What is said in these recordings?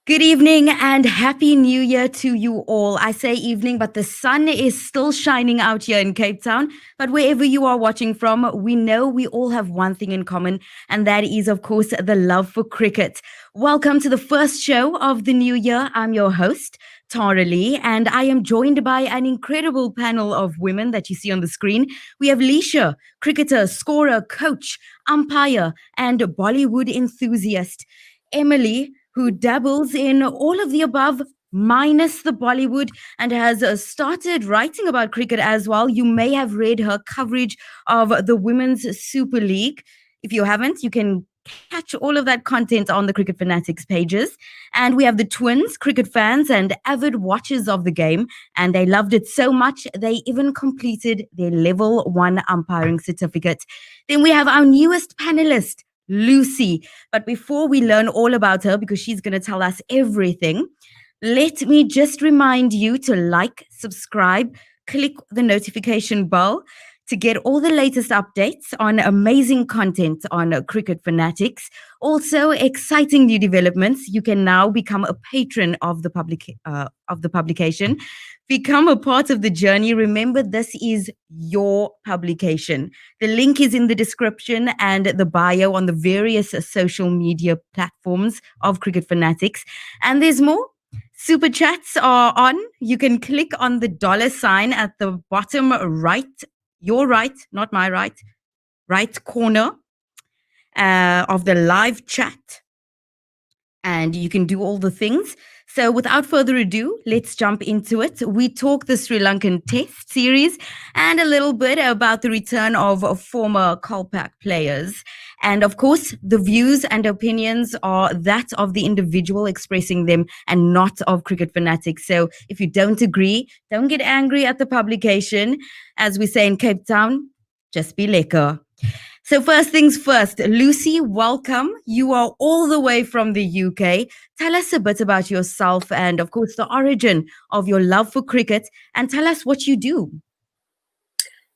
Good evening and happy new year to you all. I say evening, but the sun is still shining out here in Cape Town. But wherever you are watching from, we know we all have one thing in common, and that is, of course, the love for cricket. Welcome to the first show of the new year. I'm your host, Tara Lee, and I am joined by an incredible panel of women that you see on the screen. We have Leisha, cricketer, scorer, coach, umpire, and Bollywood enthusiast. Emily, who dabbles in all of the above minus the Bollywood and has started writing about cricket as well. You may have read her coverage of the Women's Super League. If you haven't, you can catch all of that content on the Cricket Fanatics pages. And we have the twins, cricket fans and avid watchers of the game, and they loved it so much they even completed their level 1 umpiring certificate. Then we have our newest panelist, Lucy. But before we learn all about her, because she's going to tell us everything, let me just remind you to like, subscribe, click the notification bell to get all the latest updates on amazing content on Cricket Fanatics. Also, exciting new developments. You can now become a patron of the publication. Become a part of the journey. Remember, this is your publication. The link is in the description and the bio on the various social media platforms of Cricket Fanatics. And there's more. Super chats are on. You can click on the $ at the bottom right, your right, not my right corner of the live chat. And you can do all the things. So without further ado, let's jump into it. We talk the Sri Lankan Test series and a little bit about the return of former Kolpak players. And of course, the views and opinions are that of the individual expressing them and not of Cricket Fanatics. So if you don't agree, don't get angry at the publication. As we say in Cape Town, just be lekker. So first things first, Lucy, welcome. You are all the way from the UK. Tell us a bit about yourself and, of course, the origin of your love for cricket, and tell us what you do.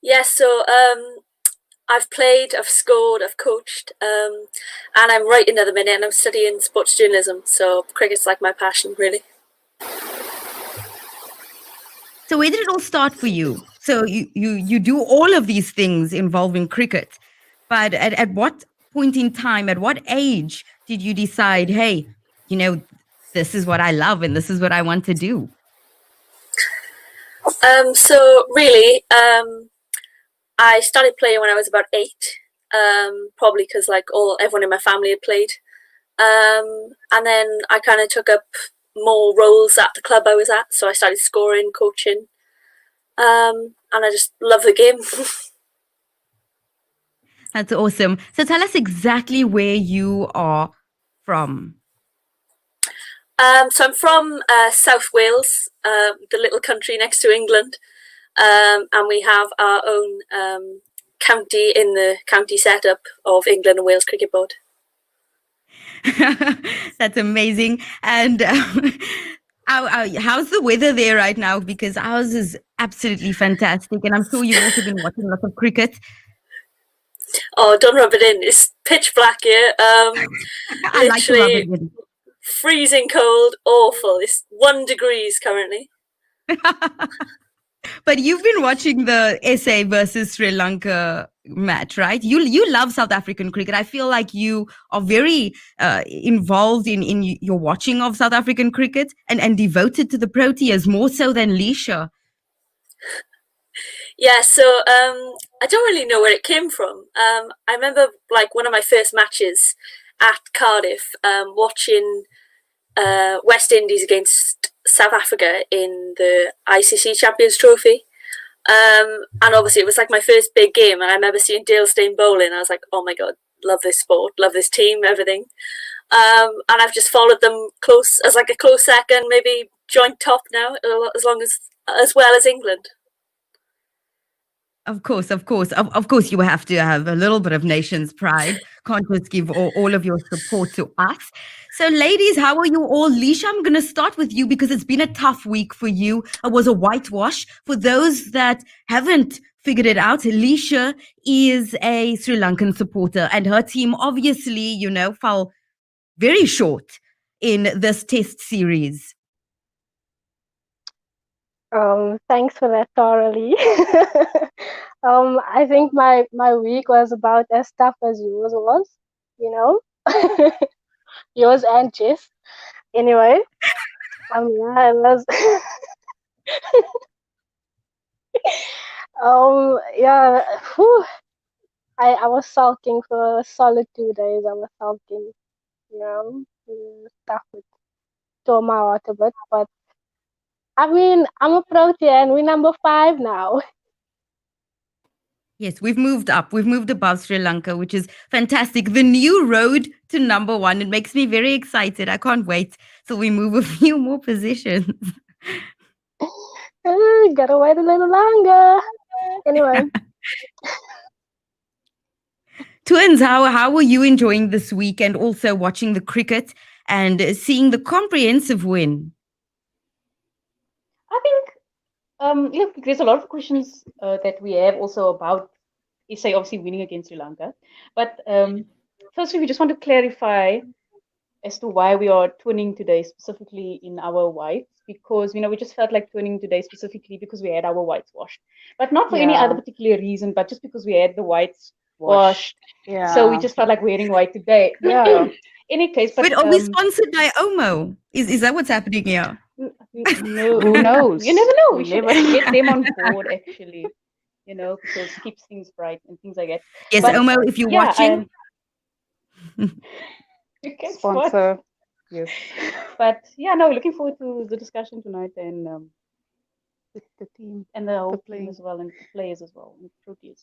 Yes, so I've played, I've scored, I've coached, and I'm writing at the minute, and I'm studying sports journalism. So cricket's like my passion, really. So where did it all start for you? So you do all of these things involving cricket. But at what point in time, at what age did you decide, hey, this is what I love and this is what I want to do? So really, I started playing when I was about 8, probably because everyone in my family had played. And then I kind of took up more roles at the club I was at. So I started scoring, coaching, and I just love the game. That's awesome. So tell us exactly where you are from. So I'm from South Wales, the little country next to England, and we have our own county in the county setup of England and Wales Cricket Board. That's amazing. And how's the weather there right now? Because ours is absolutely fantastic, and I'm sure you've also been watching lots of cricket. Oh, don't rub it in. It's pitch black here. I like to rub it in. Freezing cold, awful. It's 1 degree currently. But you've been watching the SA versus Sri Lanka match, right? You love South African cricket. I feel like you are very involved in your watching of South African cricket and devoted to the Proteas more so than Leisha. Yeah, so I don't really know where it came from. I remember one of my first matches at Cardiff, watching West Indies against South Africa in the ICC Champions Trophy. And obviously it was my first big game, and I remember seeing Dale Steyn bowling. I was like, oh my God, love this sport, love this team, everything. And I've just followed them close as a close second, maybe joint top now, as well as England. Of course, you have to have a little bit of nation's pride. Can't just give all of your support to us. So ladies, how are you all? Leisha, I'm going to start with you because it's been a tough week for you. It was a whitewash. For those that haven't figured it out, Leisha is a Sri Lankan supporter and her team obviously, fell very short in this test series? Thanks for that, thoroughly. I think my week was about as tough as yours was, you know, yours and Jess. Anyway, yeah, it was. Yeah. Whew, I was sulking for a solid 2 days. I was sulking, stuff with tore my heart a bit, but I mean, I'm a Protean. We're number 5 now. Yes, we've moved up. We've moved above Sri Lanka, which is fantastic. The new road to number 1. It makes me very excited. I can't wait till we move a few more positions. Gotta wait a little longer. Anyway. Twins, how were you enjoying this week and also watching the cricket and seeing the comprehensive win? I think, look, there's a lot of questions that we have also about SA obviously winning against Sri Lanka. But firstly, we just want to clarify as to why we are twinning today, specifically in our whites, because, we just felt like twinning today specifically because we had our whites washed. But not for any other particular reason, but just because we had the whites washed. Yeah. So we just felt like wearing white today. Yeah. Any case, but are we sponsored by Omo? Is that what's happening here? No, Who knows? You never know. We We should never know. get them on board actually. Because it keeps things bright and things like that. Yes, But, Omo, if you're watching. You can Sponsor. Yes. But yeah, no, looking forward to the discussion tonight and the team and the whole team playing. as well and the players as well and the Proteas.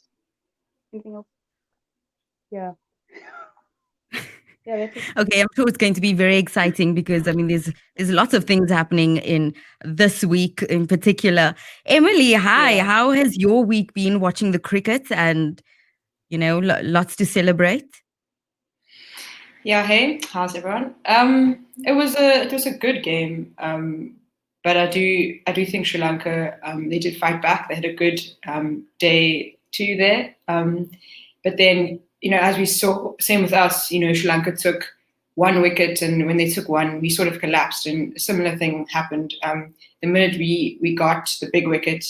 Anything else? Yeah. Yeah, that's it. Okay, I'm sure it's going to be very exciting because there's lots of things happening in this week in particular. Emily, hi. Yeah. How has your week been watching the cricket and lots to celebrate? Yeah, hey, how's everyone? It was a good game, but I do think Sri Lanka they did fight back. They had a good day 2 there, but then as we saw, same with us. Sri Lanka took 1 wicket, and when they took 1, we sort of collapsed, and a similar thing happened. The minute we got the big wicket,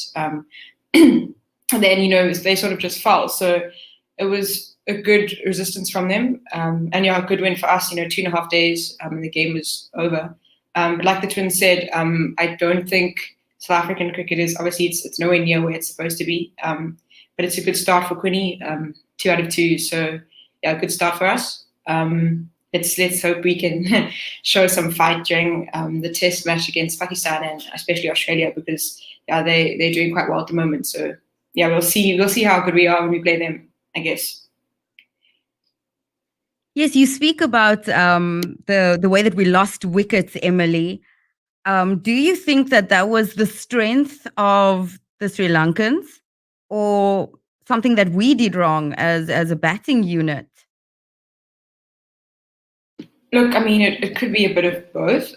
then they sort of just fell. So it was a good resistance from them, and a good win for us. 2.5 days, and the game was over. But like the Twins said, I don't think South African cricket is obviously it's nowhere near where it's supposed to be. But it's a good start for Quinny, 2 out of 2. So yeah, good start for us. Let's hope we can show some fight during the Test match against Pakistan and especially Australia, because they're doing quite well at the moment. So yeah, we'll see how good we are when we play them, I guess. Yes, you speak about the way that we lost wickets, Emily. Do you think that was the strength of the Sri Lankans, or something that we did wrong as a batting unit? Look, I mean, it could be a bit of both.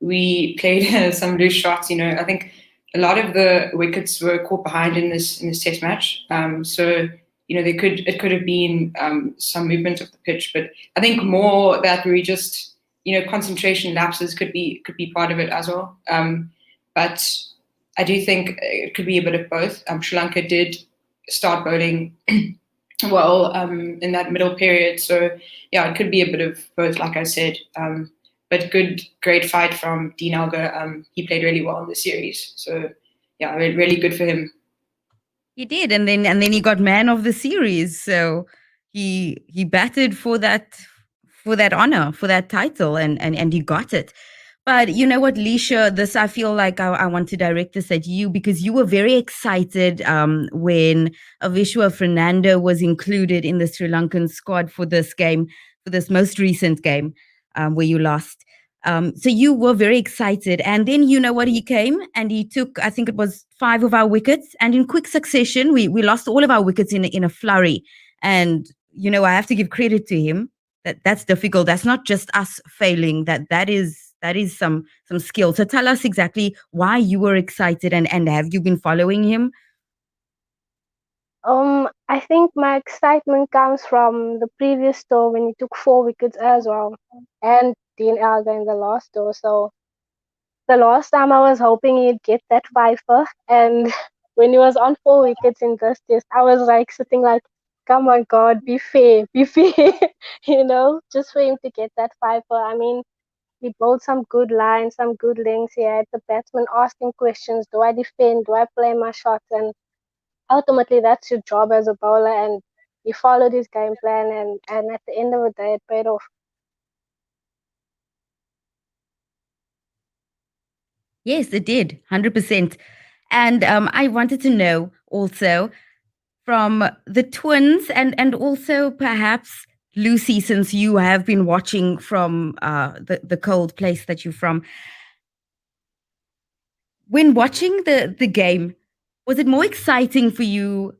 We played some loose shots. I think a lot of the wickets were caught behind in this Test match. So it could have been some movement of the pitch, but I think more that we just concentration lapses could be part of it as well. But I do think it could be a bit of both. Sri Lanka did start bowling well in that middle period, so yeah, it could be a bit of both, like I said. But great fight from Dean Elgar. He played really well in the series, so yeah, really good for him. He did, and then he got man of the series. So he batted for that honor, for that title, and he got it. But you know what, Leisha, this I feel like I want to direct this at you, because you were very excited when Avishwa Fernando was included in the Sri Lankan squad for this game, for this most recent game where you lost. So you were very excited, and then you know what, he came and he took, I think it was 5 of our wickets, and in quick succession we lost all of our wickets in a flurry. And I have to give credit to him. That's difficult. That's not just us failing. That is some skill. So tell us exactly why you were excited, and have you been following him? I think my excitement comes from the previous tour when he took 4 wickets as well, and Dean Elgar in the last tour. So the last time I was hoping he'd get that fifer, and when he was on 4 wickets in this test, I was like sitting like, come on, God, be fair, be fair, just for him to get that fifer. I mean, he bowled some good lines, some good links. He had the batsman asking questions: do I defend? Do I play my shots? And ultimately, that's your job as a bowler. And he followed his game plan, and at the end of the day, it paid off. Yes, it did, 100%. And I wanted to know also from the twins and also perhaps Lucy, since you have been watching from the cold place that you're from, when watching the game, was it more exciting for you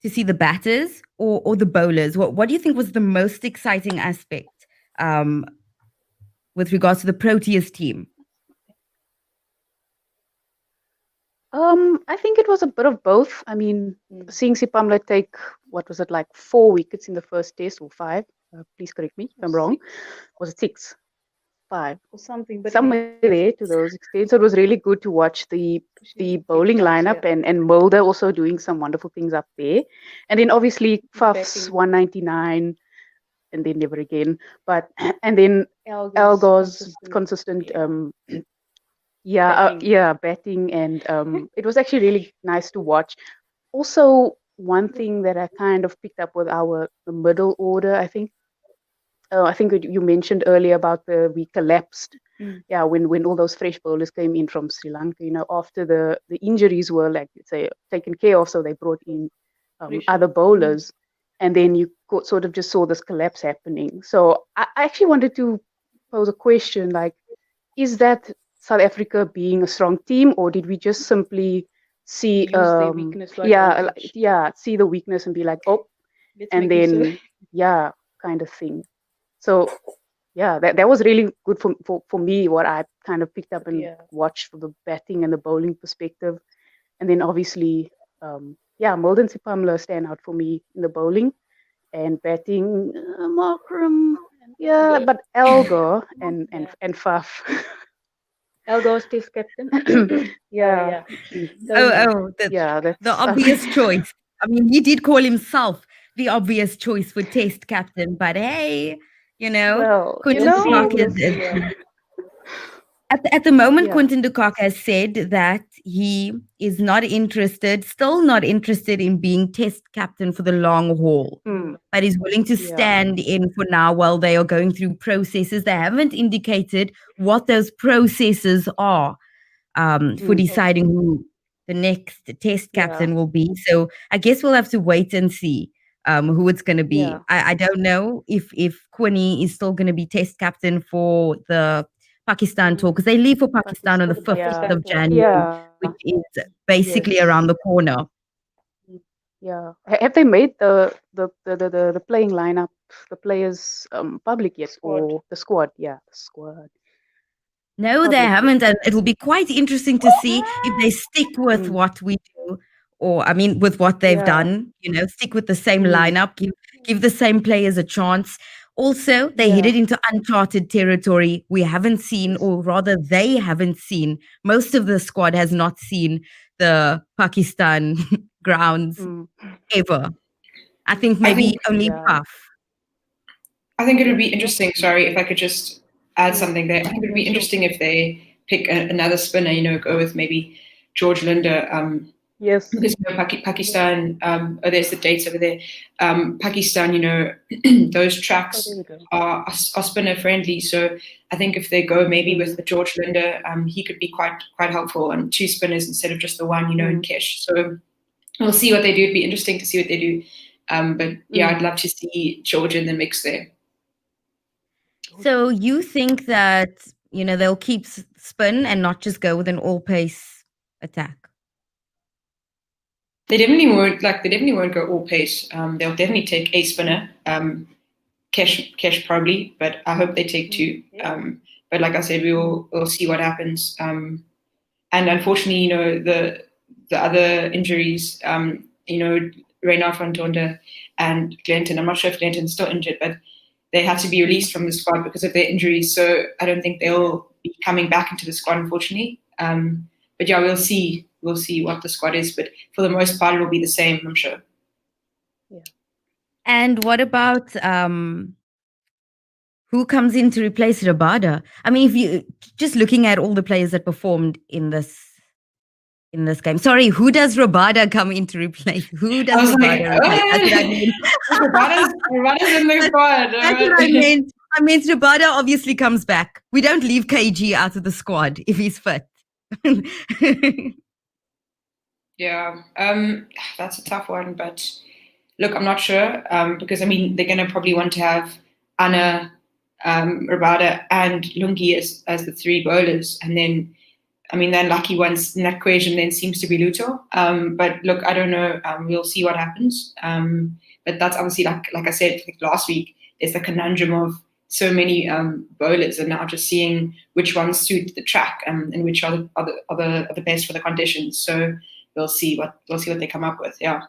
to see the batters or the bowlers? What do you think was the most exciting aspect um, with regards to the Proteas team? I think it was a bit of both. I mean, seeing Sipamla take, what was it, like 4 wickets in the first test, or 5? Please correct me if I'm wrong. Was it 6? 5? Or something, but Somewhere there to those extents. So it was really good to watch the bowling lineup and Mulder also doing some wonderful things up there. And then obviously Faf's batting. 199 and then never again. But and then Algor's consistent batting, and it was actually really nice to watch. Also, one thing that I kind of picked up with the middle order, I think you mentioned earlier about we collapsed. Yeah, when all those fresh bowlers came in from Sri Lanka, after the injuries were, like, say, taken care of, so they brought in other bowlers, and then you sort of just saw this collapse happening. So I actually wanted to pose a question, like, is that South Africa being a strong team, or did we just simply see their weakness like see the weakness and be like, oh, let's and make use of then it. kind of thing. So that was really good for me, what I kind of picked up and watched from the batting and the bowling perspective. And then obviously Molden Sipamla stand out for me in the bowling, and batting Markram, but Elgar and Faf. Elgar's test captain. Yeah. The obvious choice. I mean, he did call himself the obvious choice for test captain, but hey, Well, Quinton de Kock at the moment, Quinton de Kock has said that he is still not interested in being test captain for the long haul, but he's willing to stand in for now while they are going through processes. They haven't indicated what those processes are for deciding who the next test captain will be. So I guess we'll have to wait and see who it's going to be. Yeah. I don't know if Quinny is still going to be test captain for the Pakistan tour, because they leave for Pakistan on the 5th of January, which is basically around the corner. Yeah. Have they made the playing lineup, the players public yet, or the squad? Yeah, the squad. No, they haven't, and it'll be quite interesting to see if they stick with what we do, or I mean, with what they've done. Stick with the same lineup, give the same players a chance. Also, they headed into uncharted territory. We haven't seen, or rather, they haven't seen. Most of the squad has not seen the Pakistan grounds ever. I think maybe only Puff. I think it would be interesting. Sorry, if I could just add something there. I think it would be interesting if they pick another spinner. Go with maybe George Linder. Yes. Because Pakistan, there's the dates over there. Pakistan, those tracks are spinner friendly. So I think if they go maybe with the George Linder, he could be quite helpful on 2 spinners instead of just the one, in Kesh. So we'll see what they do. It'd be interesting to see what they do. But I'd love to see George in the mix there. So you think that, they'll keep spin and not just go with an all-pace attack? They definitely won't go all pace. They'll definitely take a spinner, Kesh probably, but I hope they take 2. But like I said, we'll see what happens. And unfortunately, the other injuries, Reynard van Tonder and Glenton. I'm not sure if Glenton's still injured, but they had to be released from the squad because of their injuries. So I don't think they'll be coming back into the squad, unfortunately. But yeah, we'll see. We'll see what the squad is. But for the most part, it will be the same, I'm sure. And what about who comes in to replace Rabada? I mean, if you just looking at all the players that performed in this game. Sorry, who does Rabada come in to replace? Who does Rabada replace? That's what I mean. Rabada's in the squad. That's what I meant. I meant Rabada obviously comes back. We don't leave KG out of the squad if he's fit. Yeah, that's a tough one, but look, I'm not sure because I mean they're going to probably want to have Anna, Rabada, and Lungi as the three bowlers, and then I mean the lucky ones in that equation then seems to be Luto. But look, I don't know. We'll see what happens. But that's obviously like I said last week. There's the conundrum of so many bowlers, and now just seeing which ones suit the track and which are the best for the conditions. So we'll see what they come up with. Yeah.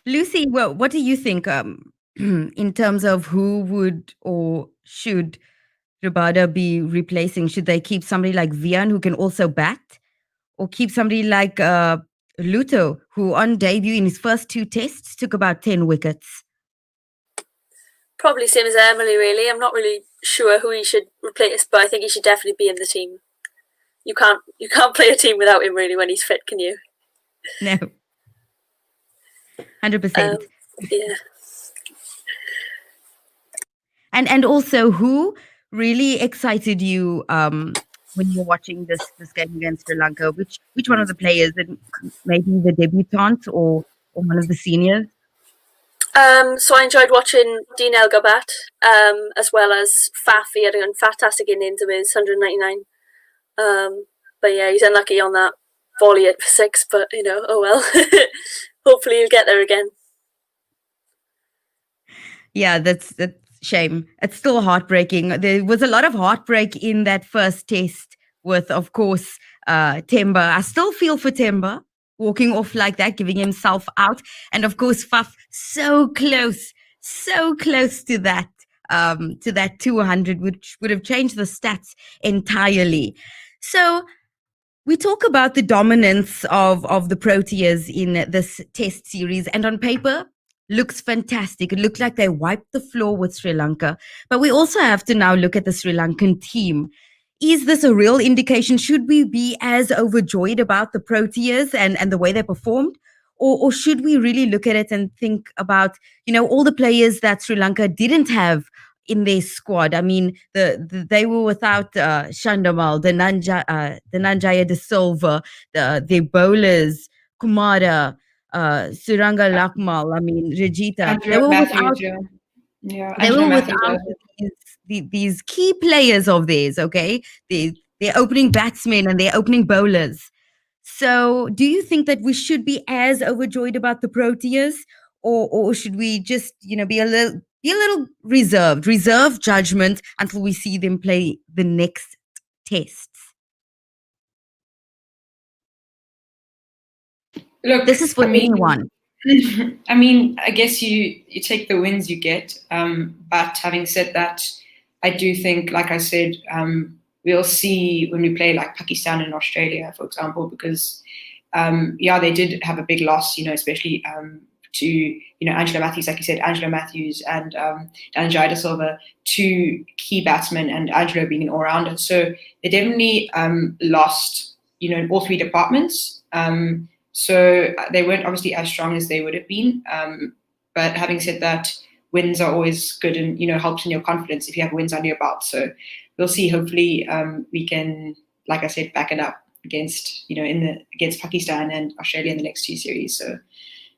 Lucy, well, what do you think in terms of who would or should Rabada be replacing? Should they keep somebody like Vian who can also bat, or keep somebody like Luto who on debut in his first 2 tests took about 10 wickets? Probably same as Emily, really. I'm not really sure who he should replace, but I think he should definitely be in the team. You can't play a team without him, really, when he's fit, can you? No. 100%. Yeah. And also, who really excited you when you were watching this game against Sri Lanka? Which one of the players, maybe the debutant or one of the seniors? So I enjoyed watching Dean Elgabat, as well as Faf. He had a fantastic innings of his 199. But yeah, he's unlucky on that volley for 6. But oh well. Hopefully he'll get there again. Yeah, that's shame. It's still heartbreaking. There was a lot of heartbreak in that first test with, of course, Temba. I still feel for Temba walking off like that, giving himself out. And of course, Faf, so close to that 200, which would have changed the stats entirely. So we talk about the dominance of the Proteas in this test series, and on paper, looks fantastic. It looked like they wiped the floor with Sri Lanka. But we also have to now look at the Sri Lankan team. Is this a real indication? Should we be as overjoyed about the Proteas and the way they performed? Or should we really look at it and think about, all the players that Sri Lanka didn't have in their squad? I mean, they were without Shandamal, the Nanjaya De Silva, their bowlers, Kumara, Suranga Lakmal, I mean, Regita. They were without, these key players of theirs, okay? Their opening batsmen and their opening bowlers. So do you think that we should be as overjoyed about the Proteas, or should we just, be a little reserve judgment until we see them play the next tests? Look, this is for anyone. I mean, I guess you take the wins you get. But having said that, I do think, like I said, we'll see when we play like Pakistan and Australia, for example, because they did have a big loss, especially to Angela Matthews, like you said, Angela Matthews and Dhananjaya De Silva, 2 key batsmen, and Angela being an all-rounder. So they definitely lost, in all 3 departments. So they weren't obviously as strong as they would have been. But having said that, wins are always good and, helps in your confidence if you have wins under your belt. So we'll see. Hopefully we can, like I said, back it up against, against Pakistan and Australia in the next 2 series. So,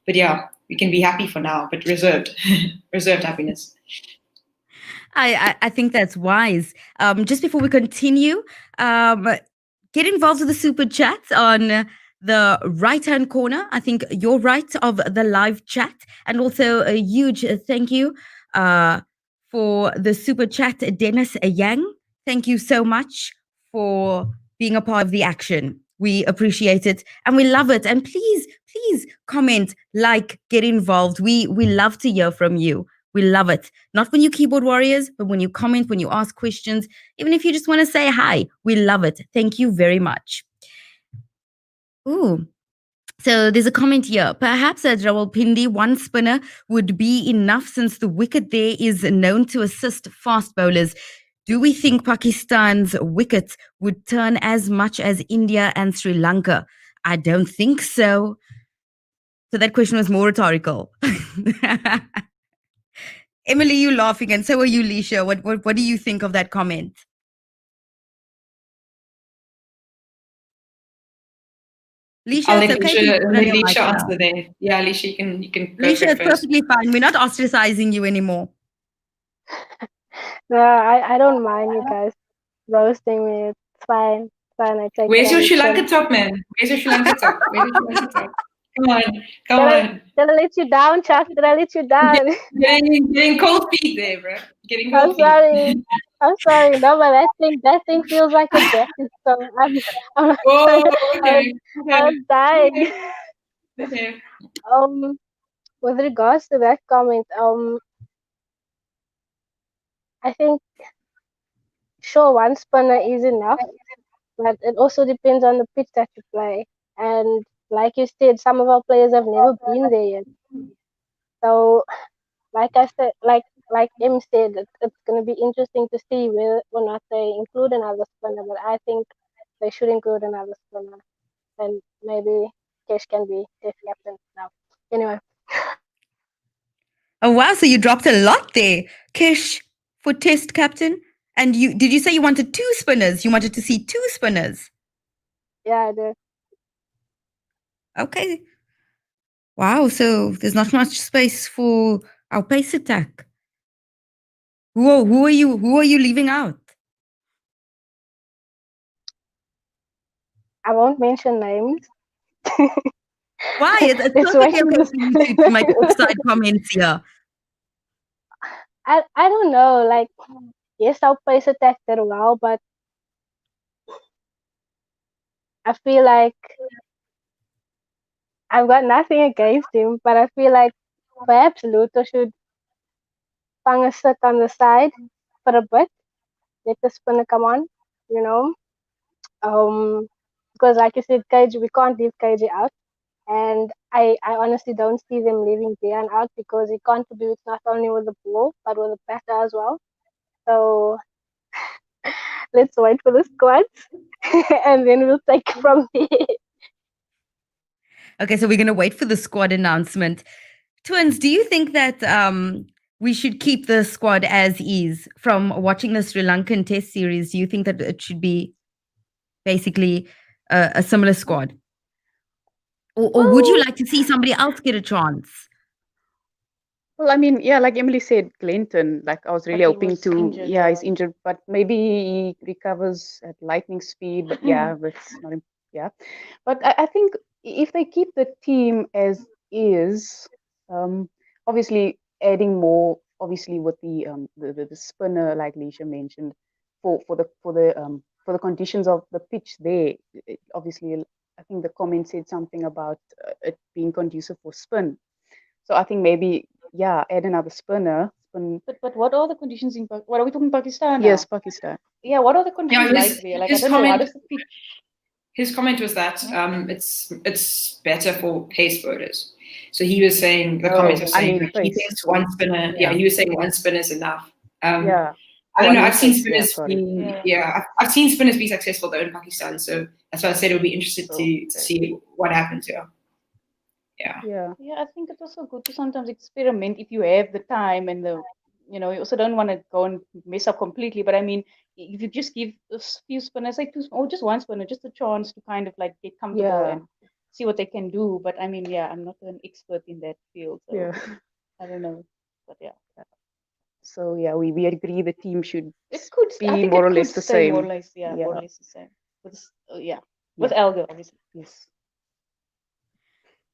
but yeah, we can be happy for now, but reserved happiness. I think that's wise. Just before we continue, get involved with the super chat on the right-hand corner. I think your right of the live chat. And also a huge thank you for the super chat, Dennis Yang. Thank you so much for being a part of the action. We appreciate it and we love it. And please please comment, like, get involved. We love to hear from you. We love it. Not when you keyboard warriors, but when you comment, when you ask questions, even if you just want to say hi, we love it. Thank you very much. Ooh. So there's a comment here. Perhaps at Rawalpindi, one spinner would be enough since the wicket there is known to assist fast bowlers. Do we think Pakistan's wickets would turn as much as India and Sri Lanka? I don't think so. So that question was more rhetorical. Emily, you laughing, and so are you, Leisha. What do you think of that comment? Leisha, I'll it's let okay to Leisha, turn let your mic Leisha now. answer there. Yeah, Leisha, you can go Leisha, for it's it first. perfectly fine. We're not ostracizing you anymore. No, I don't mind you guys roasting me. It's fine. It's fine. I take Where's it on your the Sri chin. Lanka top, man? Where's your Sri Lanka top? Where's your Sri Lanka top? Come on, come on. Did I let you down, Chuck? Did I let you down? Getting cold feet there, bro. Getting I'm cold feet. sorry. I'm sorry. No, but that thing feels like a jacket. So I'm Oh, okay. I'm dying. Okay. With regards to that comment, I think sure one spinner is enough, but it also depends on the pitch that you play. And like you said, some of our players have never been there yet. So, like I said, like M said, it's going to be interesting to see whether or not they include another spinner. But I think they should include another spinner, and maybe Kesh can be test captain now. Anyway, Oh wow! So you dropped a lot there, Kish, for test captain. And did you say you wanted two spinners? You wanted to see two spinners. yeah, I do. Okay. Wow. So there's not much space for our pace attack. Who are you leaving out? I won't mention names. Why? It's Let's perfectly wait okay for you to make offside comments here. I don't know. Like, yes, our pace attack did well, but I feel like I've got nothing against him. But I feel like perhaps Luther should sit on the side for a bit. Let the spinner come on, you know. Because like you said, KG, we can't leave KG out. And I honestly don't see them leaving Dion out because he contributes not only with the ball but with the batter as well. So let's wait for the squads and then we'll take from there. Okay, so we're going to wait for the squad announcement. Twins, do you think that we should keep the squad as is from watching the Sri Lankan Test series? Do you think that it should be basically a similar squad? Or would you like to see somebody else get a chance? Well, I mean, yeah, like Emily said, Clinton, like I was really But he hoping was to, injured, yeah, he's yeah. injured, but maybe he recovers at lightning speed. But yeah, that's not, yeah. But I think if they keep the team as is, obviously adding more, obviously with the spinner, like Leisha mentioned, for the conditions of the pitch there, obviously, I think the comment said something about it being conducive for spin. So I think maybe, yeah, add another spinner. But what are the conditions in what are we talking Pakistan now? Yes, Pakistan. Yeah, what are the conditions Yeah, like there? Like I his don't know, how comment- does the pitch? His comment was that it's better for pace bowlers. So he was saying the comment was I saying mean, like, he pace. thinks one spinner. Yeah, he was saying one spinner is enough. Yeah. I don't know. I've seen pace, yeah, spinners sorry. be I've seen spinners be successful though in Pakistan. So that's why I said it would be interested to see what happens here. Yeah. Yeah, I think it's also good to sometimes experiment if you have the time and the, you know, you also don't want to go and mess up completely. But I mean, if you just give a few spinners, like two, or just one spinner, just a chance to kind of like get comfortable Yeah. and see what they can do. But I mean, yeah, I'm not an expert in that field, so Yeah. I don't know. But yeah, So yeah, we agree the team should it could. I be think more it or could less the stay same. more or less, yeah, more or Yeah. less the same. With with Elga, obviously. Yes.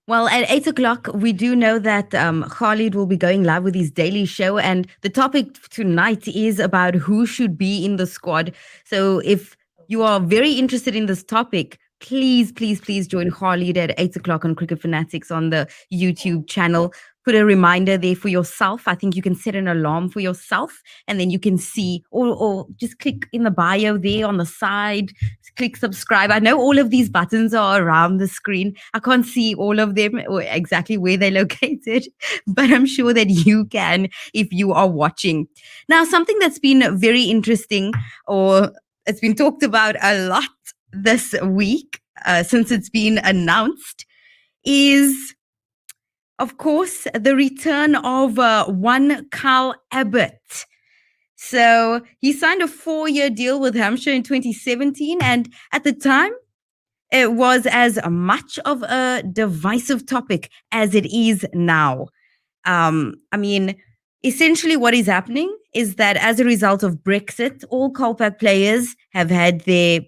Well, at 8 o'clock, we do know that Khalid will be going live with his daily show. And the topic tonight is about who should be in the squad. So if you are very interested in this topic, please, please, please join Khalid at 8 o'clock on Cricket Fanatics on the YouTube channel. Put a reminder there for yourself. I think you can set an alarm for yourself and then you can see, or just click in the bio there on the side, click subscribe. I know all of these buttons are around the screen. I can't see all of them or exactly where they're located, but I'm sure that you can if you are watching. Now, something that's been very interesting, or it's been talked about a lot this week since it's been announced, is, of course, the return of one Carl Abbott. So he signed a 4-year deal with Hampshire in 2017, and at the time, it was as much of a divisive topic as it is now. I mean, essentially what is happening is that as a result of Brexit, all Kolpak players have had their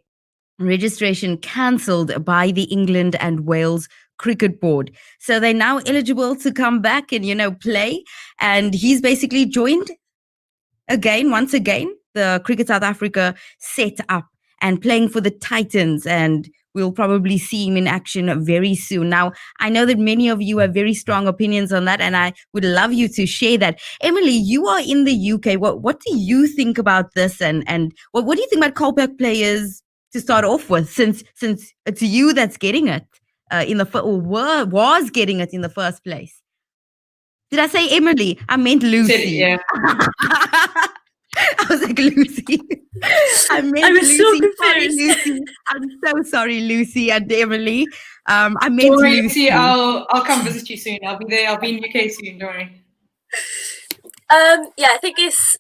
registration cancelled by the England and Wales Cricket Board. So they're now eligible to come back and, play. And he's basically joined once again, the Cricket South Africa set up and playing for the Titans. And we'll probably see him in action very soon. Now, I know that many of you have very strong opinions on that, and I would love you to share that. Emily, you are in the UK. What do you think about this? And what do you think about Kolpak players to start off with, since it's you that's getting it was getting it in the first place? Did I say Emily? I meant Lucy. Yeah. I was like, Lucy. I meant was so Lucy. Sorry, confused. Lucy. I'm so sorry, Lucy and Emily. I meant Don't worry, Lucy. I'll come visit you soon. I'll be there. I'll be in UK soon. Don't worry. Yeah, I think it's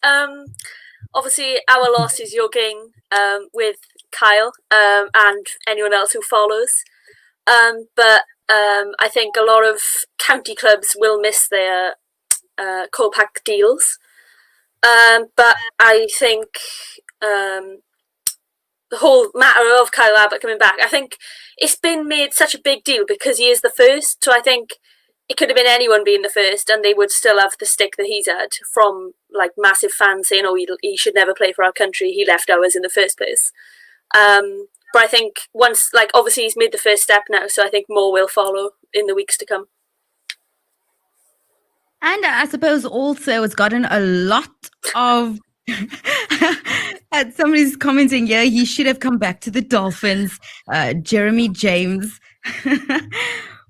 obviously our loss is your gain with Kyle and anyone else who follows. But I think a lot of county clubs will miss their Kolpak deals. But I think the whole matter of Kyle Abbott coming back, I think it's been made such a big deal because he is the first. So I think it could have been anyone being the first, and they would still have the stick that he's had from like massive fans saying, "Oh, he should never play for our country. He left ours in the first place." But I think once, like, obviously he's made the first step now, so I think more will follow in the weeks to come. And I suppose also it's gotten a lot of. Somebody's commenting here, he should have come back to the Dolphins. Jeremy James.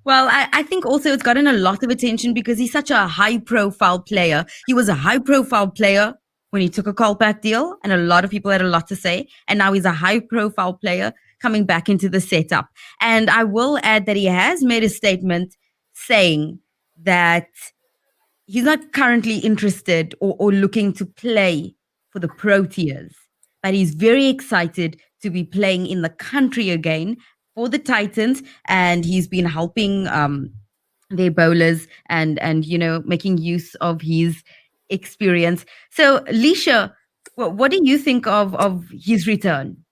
Well, I think also it's gotten a lot of attention because he's such a high-profile player. He was a high-profile player when he took a Kolpak deal, and a lot of people had a lot to say. And now he's a high-profile player coming back into the setup. And I will add that he has made a statement saying that he's not currently interested or looking to play for the Proteas, but he's very excited to be playing in the country again for the Titans, and he's been helping their bowlers and making use of his experience. So, Leisha, what do you think of his return?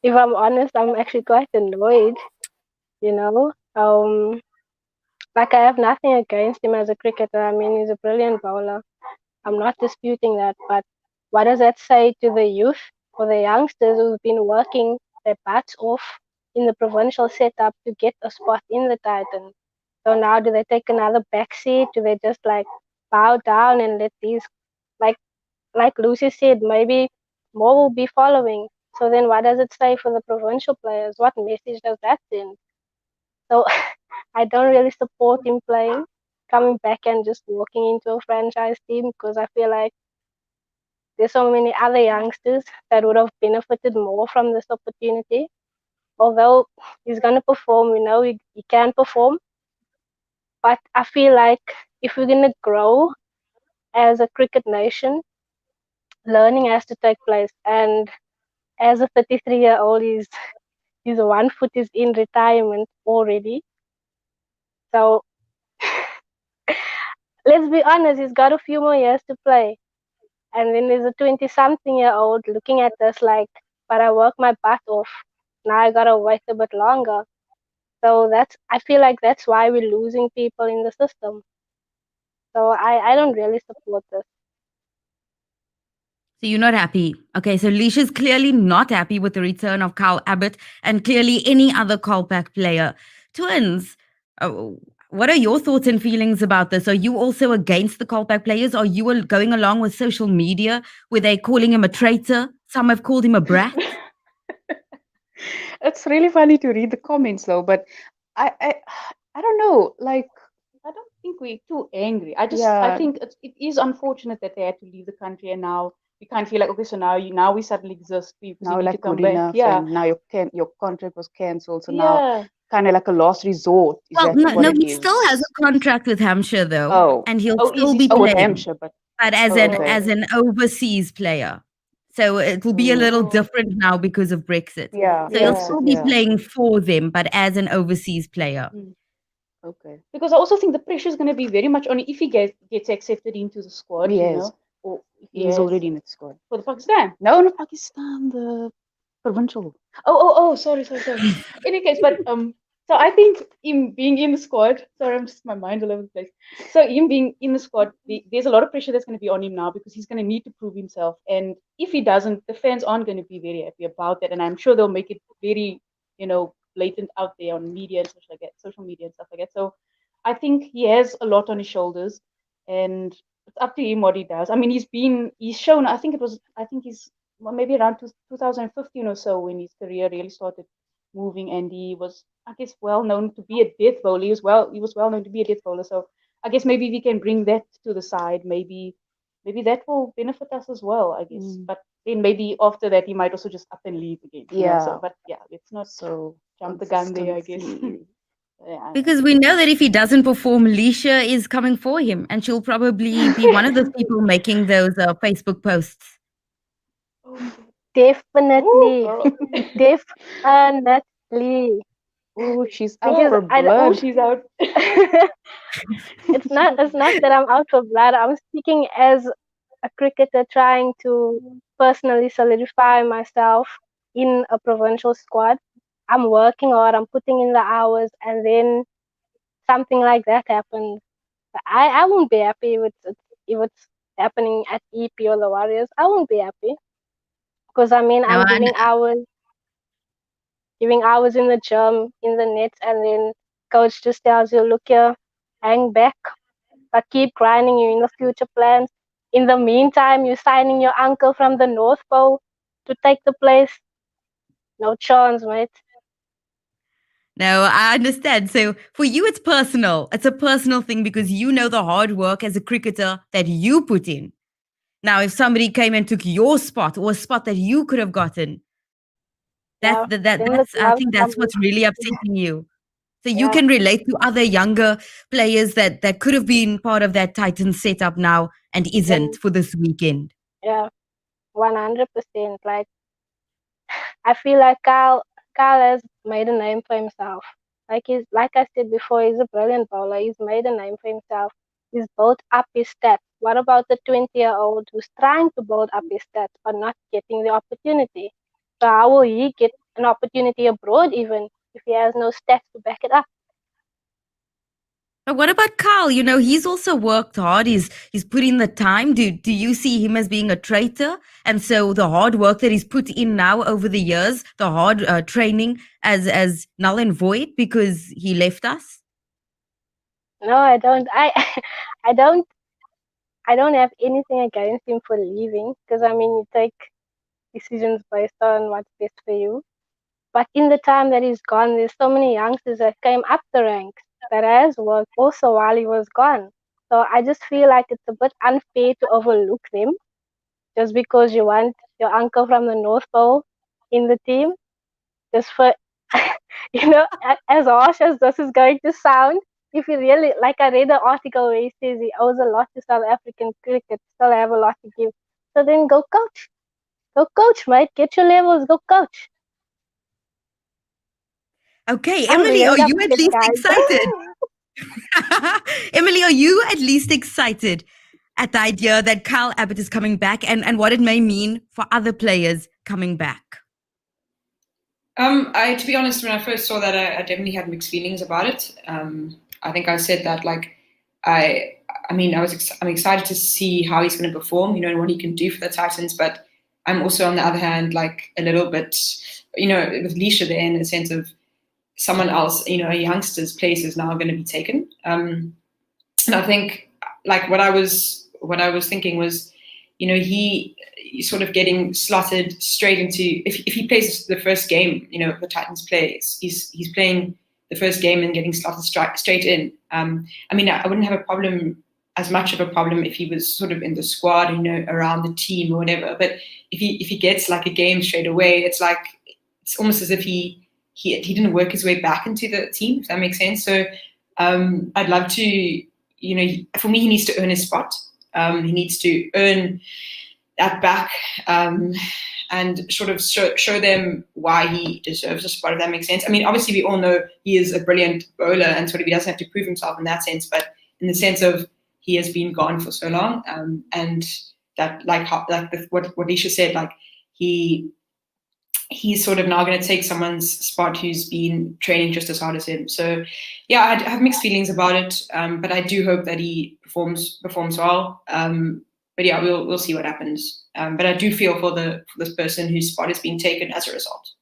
If I'm honest, I'm actually quite annoyed, you know. Like, I have nothing against him as a cricketer. I mean, he's a brilliant bowler. I'm not disputing that, but what does that say to the youth or the youngsters who've been working their butts off in the provincial setup to get a spot in the Titans? So now do they take another backseat? Do they just like bow down and let these, like Lucy said, maybe more will be following? So then what does it say for the provincial players? What message does that send? So I don't really support him coming back and just walking into a franchise team, because I feel like there's so many other youngsters that would have benefited more from this opportunity. Although he's going to perform, he can perform. But I feel like if we're going to grow as a cricket nation, learning has to take place. And as a 33-year-old, his 1 foot is in retirement already. So let's be honest, he's got a few more years to play. And then there's a 20-something-year-old looking at us like, but I worked my butt off. Now I gotta wait a bit longer. So I feel like that's why we're losing people in the system. So I don't really support this. So you're not happy. Okay, so Leisha's clearly not happy with the return of Carl Abbott and clearly any other Kolpak player. Twins, what are your thoughts and feelings about this? Are you also against the Kolpak players? Are you going along with social media where they're calling him a traitor? Some have called him a brat. It's really funny to read the comments though, but I I, I don't know. Like, I don't think we're too angry. I yeah, think it is unfortunate that they had to leave the country, and now we can't feel like, okay, so now we suddenly exist because now you need to like come good back. enough, Yeah, and now your contract was cancelled, so now yeah. kind of like a last resort. Is Well, that no, what no, it he is? still has a contract with Hampshire though, Oh, and he'll Oh, is still he be still with playing, Hampshire, but but oh, okay. as an overseas player. So it will be a little Oh, different now because of Brexit. Yeah, So he'll yeah. still Brexit, be yeah. playing for them, but as an overseas player. Okay. Because I also think the pressure is going to be very much on if he gets accepted into the squad, Yes, or if he he's has already in the squad. for the Pakistan. No, not Pakistan, the provincial. Oh, sorry. In any case, but so I think him being in the squad. Sorry, I'm just my mind's all over the place. So him being in the squad, there's a lot of pressure that's going to be on him now because he's going to need to prove himself. And if he doesn't, the fans aren't going to be very happy about that. And I'm sure they'll make it very, blatant out there on media and such like that, social media and stuff like that. So I think he has a lot on his shoulders, and it's up to him what he does. I mean, he's shown. I think he's maybe around 2015 or so when his career really started moving, and he was, I guess, well known to be a death bowler. He was well known to be a death bowler. So I guess maybe we can bring that to the side. Maybe that will benefit us as well, I guess. But then maybe after that he might also just up and leave again. Yeah. So, but yeah, let's not So jump the gun there, I guess. consistency. Yeah. Because we know that if he doesn't perform, Leisha is coming for him, and she'll probably be one of those people making those Facebook posts. Definitely. Ooh, Definitely. Oh, she's out Because for blood. she's out. it's not that I'm out for blood. I'm speaking as a cricketer trying to personally solidify myself in a provincial squad. I'm working hard, I'm putting in the hours, and then something like that happens. I won't be happy if it's happening at EP or the Warriors. I won't be happy because I mean No, I'm giving hours in the gym, in the nets, and then coach just tells you, look here, hang back, but keep grinding you in the future plans. In the meantime, you're signing your uncle from the North Pole to take the place. No chance, mate. no, I understand. So for you, it's personal. It's a personal thing because you know the hard work as a cricketer that you put in. Now, if somebody came and took your spot or a spot that you could have gotten, Yeah. Then the that's I gloves think come that's what's really upsetting you. So you Yeah. can relate to other younger players that could have been part of that Titan setup now and isn't for this weekend. Yeah. 100%. Like I feel like Kyle has made a name for himself. Like I said before, he's a brilliant bowler. He's made a name for himself. He's built up his stats. What about the 20-year-old who's trying to build up his stats but not getting the opportunity? So how will he get an opportunity abroad even if he has no stats to back it up? But what about Carl? You know, he's also worked hard. He's put in the time. Do you see him as being a traitor? And so the hard work that he's put in now over the years, the hard training as null and void because he left us? No, I don't. I don't. I don't have anything against him for leaving because I mean you take decisions based on what's best for you. But in the time that he's gone, there's so many youngsters that came up the ranks that has worked also while he was gone. So I just feel like it's a bit unfair to overlook them just because you want your uncle from the North Pole in the team. Just for, as harsh as this is going to sound, if you really, like I read the article where he says he owes a lot to South African cricket, still have a lot to give. So then go coach. Go coach, mate. Get your levels, go coach. Okay, I'm Emily, are really you at upset, least guys. excited? Emily, are you at least excited at the idea that Kyle Abbott is coming back and what it may mean for other players coming back? To be honest, when I first saw that, I definitely had mixed feelings about it. I think I said that I I mean, I'm excited to see how he's going to perform, and what he can do for the Titans. But I'm also, on the other hand, like a little bit, with Leisha there, in the sense of someone else, a youngster's place is now going to be taken. And I think, like, what I was thinking was, he's sort of getting slotted straight into, if he plays the first game, the Titans plays, he's playing the first game and getting slotted straight in. I mean, I wouldn't have as much of a problem if he was sort of in the squad, around the team or whatever. But if he gets like a game straight away, it's almost as if he didn't work his way back into the team, if that makes sense. So I'd love to, for me, he needs to earn his spot. He needs to earn that back, and sort of show them why he deserves a spot, if that makes sense. I mean, obviously we all know he is a brilliant bowler, and sort of he doesn't have to prove himself in that sense, but in the sense of he has been gone for so long, and that what Leisha said, like he's sort of now going to take someone's spot who's been training just as hard as him. So yeah, I have mixed feelings about it, but I do hope that he performs well. But yeah, we'll see what happens. But I do feel for this person whose spot is being taken as a result.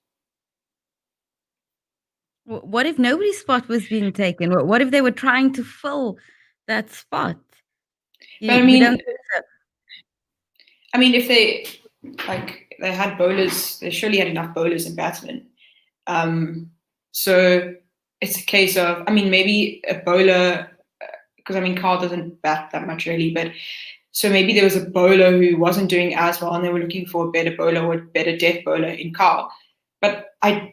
What if nobody's spot was being taken? What if they were trying to fill that spot? But I mean, if they had bowlers, they surely had enough bowlers and batsmen. So it's a case of, maybe a bowler, because Carl doesn't bat that much really, but so maybe there was a bowler who wasn't doing as well, and they were looking for a better bowler or a better death bowler in Carl. But I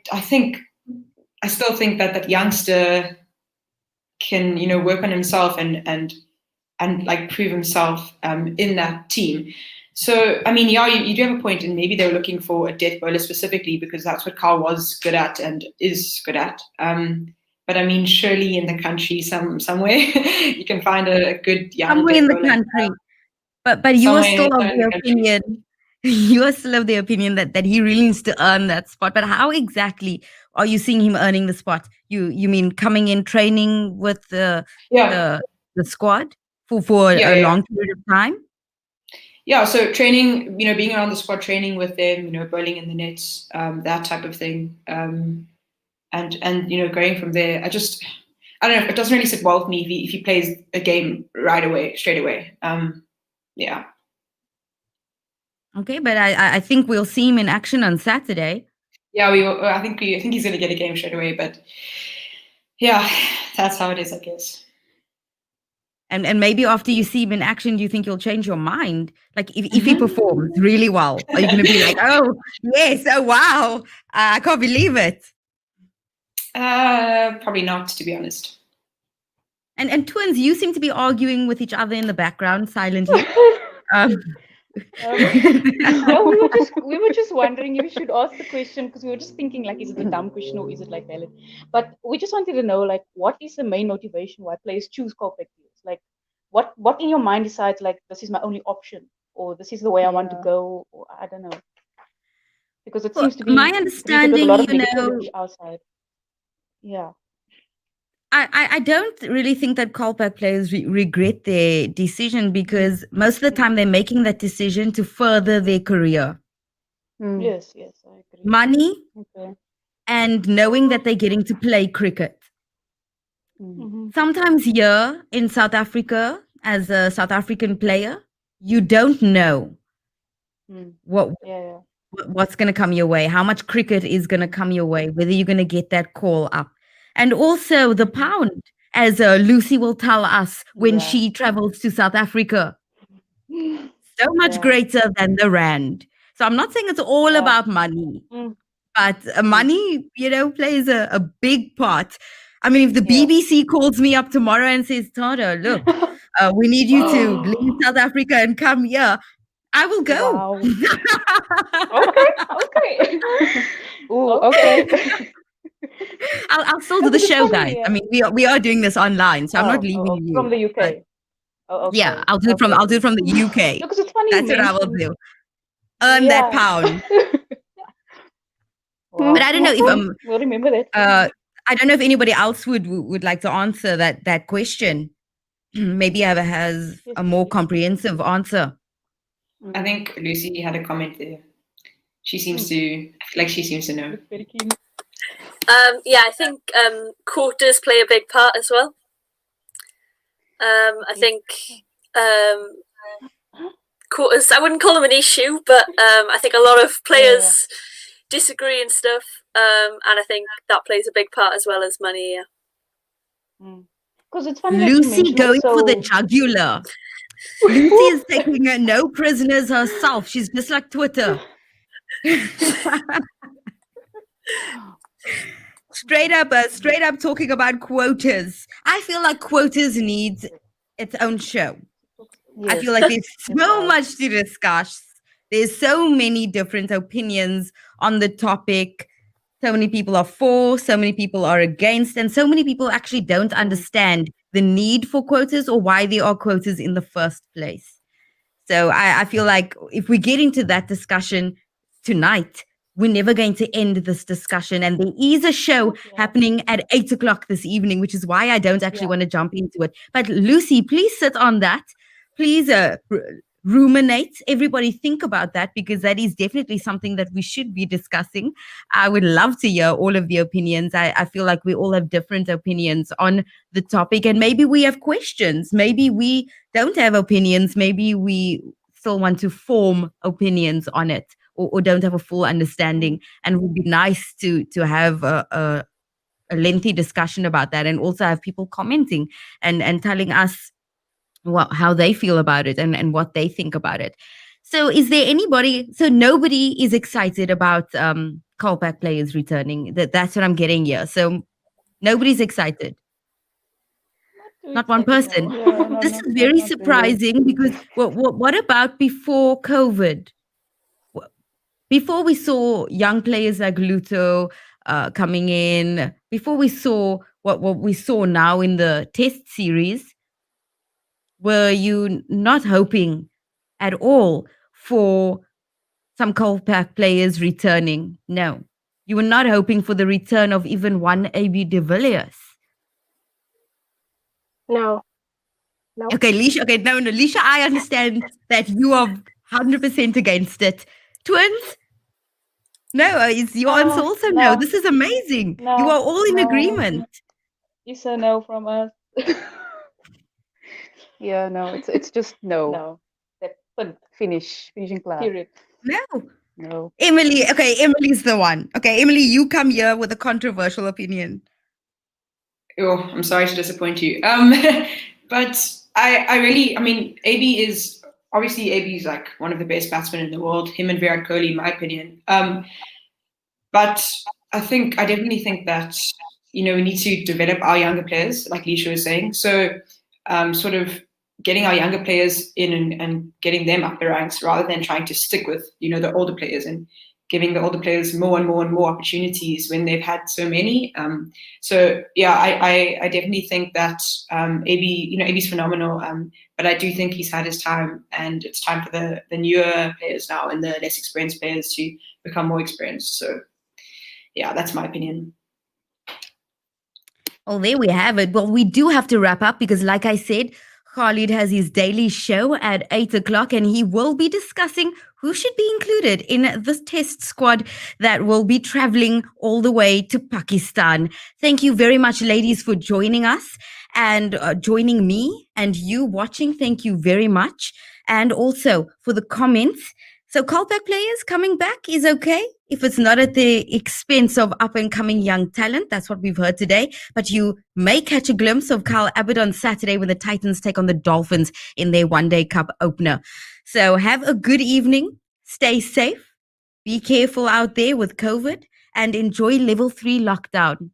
still think that youngster can, work on himself and like prove himself in that team. So, yeah, you do have a point, and maybe they were looking for a death bowler specifically because that's what Carl was good at and is good at. But surely in the country somewhere you can find a good young somewhere in the bowler. country. But you are still of the opinion. You are still of the opinion that he really needs to earn that spot. But how exactly are you seeing him earning the spot? You mean coming in, training with the squad for a long period of time? Yeah, so training, being around the squad, training with them, bowling in the nets, that type of thing, and going from there. I don't know. It doesn't really sit well with me if he plays a game straight away. Yeah. Okay, but I think we'll see him in action on Saturday. Yeah, I think he's going to get a game straight away. But yeah, that's how it is, I guess. And maybe after you see him in action, do you think you'll change your mind? Like if he performs really well, are you going to be like, oh yes, oh wow, I can't believe it? Probably not, to be honest. And twins, you seem to be arguing with each other in the background silently. No, we were just wondering if we should ask the question, because we were just thinking, like, is it a dumb question or is it like valid? But we just wanted to know, like, what is the main motivation why players choose Kolpak players? Like, what in your mind decides, like, this is my only option, or this is the way I want to go, or I don't know. Because it seems to be my understanding, a lot of negativity outside. Yeah. I don't really think that Kolpak players regret their decision, because most of the time they're making that decision to further their career. Yes, I agree. Money, and knowing that they're getting to play cricket. Sometimes here in South Africa, as a South African player, you don't know what's going to come your way, how much cricket is going to come your way, whether you're going to get that call up. And also the pound, as Lucy will tell us when she travels to South Africa. So much greater than the rand. So I'm not saying it's all about money, but money, plays a big part. I mean, if the BBC calls me up tomorrow and says, Tada, look, we need you to leave South Africa and come here, I will go. Wow. Okay. Ooh, okay. I'll still do the show, guys. I mean, we are doing this online, so I'm not leaving you from the UK. Okay. Yeah, I'll do it from the UK. Because it's funny. That's what I will do. Earn that pound. Wow. But I don't know if we'll remember that. I don't know if anybody else would like to answer that question. maybe Ava has Yes, a more please. comprehensive answer. I think Lucy had a comment there. She seems to, I feel like she seems to know. Looks very keen. Yeah, I think quotas play a big part as well. I think quotas, I wouldn't call them an issue, but I think a lot of players disagree and stuff. And I think that plays a big part as well as money. Yeah. Because it's funny that you Lucy mentioned going for the also. jugular. Lucy is taking no prisoners herself. She's just like Twitter. Straight up talking about quotas. I feel like quotas needs its own show. I feel like there's so much to discuss. There's so many different opinions on the topic. So many people are for, so many people are against, and so many people actually don't understand the need for quotas or why there are quotas in the first place. So I feel like if we get into that discussion tonight, we're never going to end this discussion. And there is a show happening at 8 o'clock this evening, which is why I don't actually want to jump into it. But Lucy, please sit on that. Please ruminate. Everybody think about that, because that is definitely something that we should be discussing. I would love to hear all of the opinions. I feel like we all have different opinions on the topic, and maybe we have questions. Maybe we don't have opinions. Maybe we still want to form opinions on it, or don't have a full understanding. And it would be nice to have a lengthy discussion about that, and also have people commenting and telling us how they feel about it and what they think about it. So is there anybody, so nobody is excited about Kolpak players returning? That's what I'm getting here. So nobody's excited. Not one person. This is very surprising, because what about before COVID? Before we saw young players like Luto coming in, before we saw what we saw now in the test series, were you not hoping at all for some Kolpak players returning? No. You were not hoping for the return of even one AB de Villiers? No. Okay, Lisha. Okay, no, Lisha, I understand that you are 100% against it. Twins? No, is your answer also no? This is amazing. No, you are all in agreement. It's a no from us. Yeah, no, it's just no. No. That's Finishing class. period. No. Emily, okay, Emily's the one. Okay, Emily, you come here with a controversial opinion. Oh, I'm sorry to disappoint you. But I mean, AB is obviously like one of the best batsmen in the world. Him and Virat Kohli, in my opinion. But I definitely think that we need to develop our younger players, like Lisha was saying. So sort of getting our younger players in and getting them up the ranks, rather than trying to stick with the older players and giving the older players more and more and more opportunities when they've had so many. So yeah, I definitely think that AB, AB's phenomenal. But I do think he's had his time, and it's time for the newer players now and the less experienced players to become more experienced. So yeah, that's my opinion. Well, there we have it. Well, we do have to wrap up, because like I said, Khalid has his daily show at 8 o'clock, and he will be discussing who should be included in this test squad that will be traveling all the way to Pakistan. Thank you very much, ladies, for joining us and joining me and you watching. Thank you very much. And also for the comments. So Kolpak players coming back is okay if it's not at the expense of up-and-coming young talent. That's what we've heard today. But you may catch a glimpse of Kyle Abbott on Saturday when the Titans take on the Dolphins in their one-day cup opener. So have a good evening. Stay safe. Be careful out there with COVID, and enjoy level 3 lockdown.